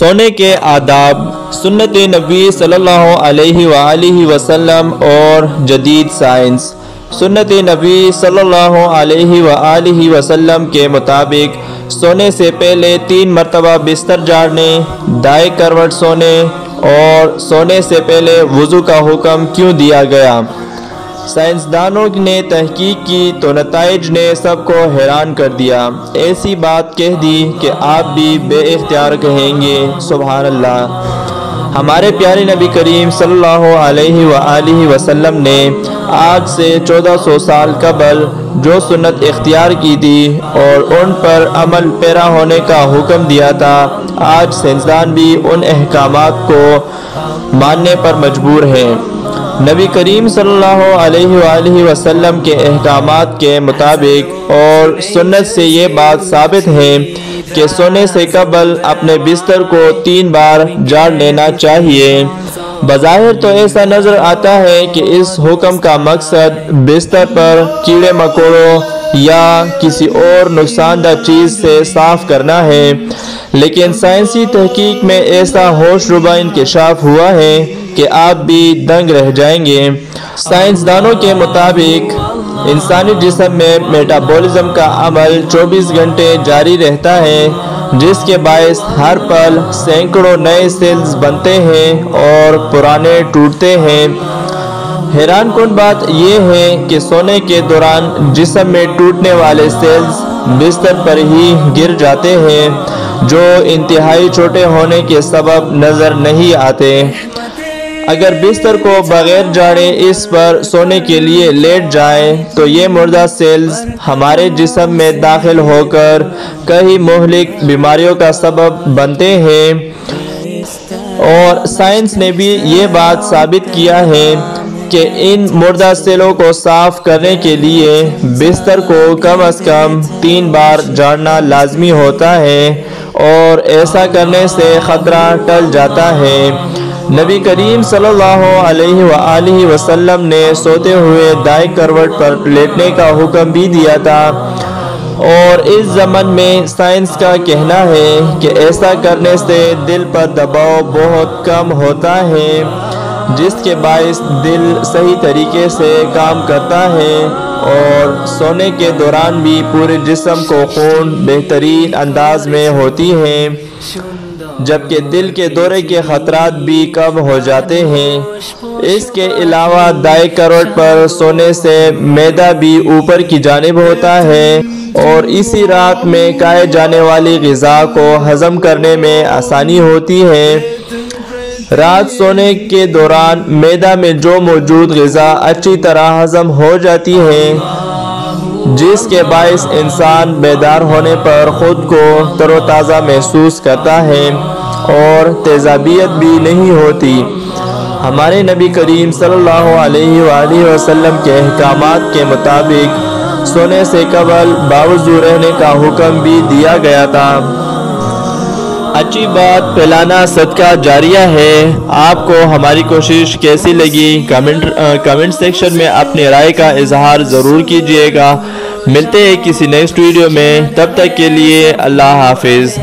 सोने के आदाब, सुन्नत नबी सल्लल्लाहु अलैहि वसल्लम और जदीद साइंस। सुन्नत नबी सल्लल्लाहु अलैहि वसल्लम के मुताबिक सोने से पहले 3 मरतबा बिस्तर झाड़ने, दाएं करवट सोने और सोने से पहले वुज़ू का हुक्म क्यों दिया गया। साइंसदानों ने तहकीक की तो नताइज ने सबको हैरान कर दिया। ऐसी बात कह दी कि आप भी बेइख्तियार कहेंगे सुभान अल्लाह। हमारे प्यारे नबी करीम सल्लल्लाहु अलैहि वसल्लम ने आज से 1400 साल कबल जो सुन्नत इख्तियार की थी और उन पर अमल पैरा होने का हुक्म दिया था, आज साइंसदान भी उन अहकामात को मानने पर मजबूर हैं। नबी करीम सल्लल्लाहु अलैहि वसल्लम के अहकामात के मुताबिक और सुन्नत से ये बात साबित है कि सोने से कबल अपने बिस्तर को 3 बार झाड़ लेना चाहिए। बज़ाहिर तो ऐसा नज़र आता है कि इस हुक्म का मकसद बिस्तर पर कीड़े मकोड़ों या किसी और नुकसानदा चीज़ से साफ करना है, लेकिन साइंसी तहकीक में ऐसा होशरुबा इंकशाफ हुआ है कि आप भी दंग रह जाएंगे। साइंसदानों के मुताबिक इंसानी जिस्म में मेटाबॉलिज्म का अमल 24 घंटे जारी रहता है, जिसके बायस हर पल सैकड़ों नए सेल्स बनते हैं और पुराने टूटते हैं। हैरान कुन बात यह है कि सोने के दौरान जिस्म में टूटने वाले सेल्स बिस्तर पर ही गिर जाते हैं, जो इंतहाई छोटे होने के सबब नज़र नहीं आते। अगर बिस्तर को बगैर झाड़े इस पर सोने के लिए लेट जाएं, तो ये मुर्दा सेल्स हमारे जिस्म में दाखिल होकर कई मुहलिक बीमारियों का सबब बनते हैं। और साइंस ने भी ये बात साबित किया है कि इन मुर्दा सेलों को साफ करने के लिए बिस्तर को कम से कम 3 बार झाड़ना लाजमी होता है और ऐसा करने से ख़तरा टल जाता है। नबी करीम सल्लल्लाहु अलैहि वसल्लम ने सोते हुए दाएं करवट पर लेटने का हुक्म भी दिया था, और इस ज़माने में साइंस का कहना है कि ऐसा करने से दिल पर दबाव बहुत कम होता है, जिसके बायस दिल सही तरीके से काम करता है और सोने के दौरान भी पूरे जिस्म को खून बेहतरीन अंदाज में होती है, जबकि दिल के दौरे के खतरात भी कम हो जाते हैं। इसके अलावा दाएं करवट पर सोने से मैदा भी ऊपर की जानिब होता है और इसी रात में खाए जाने वाली ग़िज़ा को हज़म करने में आसानी होती है। रात सोने के दौरान मैदा में जो मौजूद ग़िज़ा अच्छी तरह हज़म हो जाती है, जिसके बायस इंसान बेदार होने पर ख़ुद को तरोताज़ा महसूस करता है और तेज़ाबियत भी नहीं होती। हमारे नबी करीम सल्लल्लाहु अलैहि वसल्लम के अहकामात के मुताबिक सोने से कबल बावज़ू रहने का हुक्म भी दिया गया था। अच्छी बात फैलाना सदका जारिया है। आपको हमारी कोशिश कैसी लगी कमेंट सेक्शन में अपनी राय का इजहार ज़रूर कीजिएगा। मिलते हैं किसी नेक्स्ट वीडियो में, तब तक के लिए अल्लाह हाफिज़।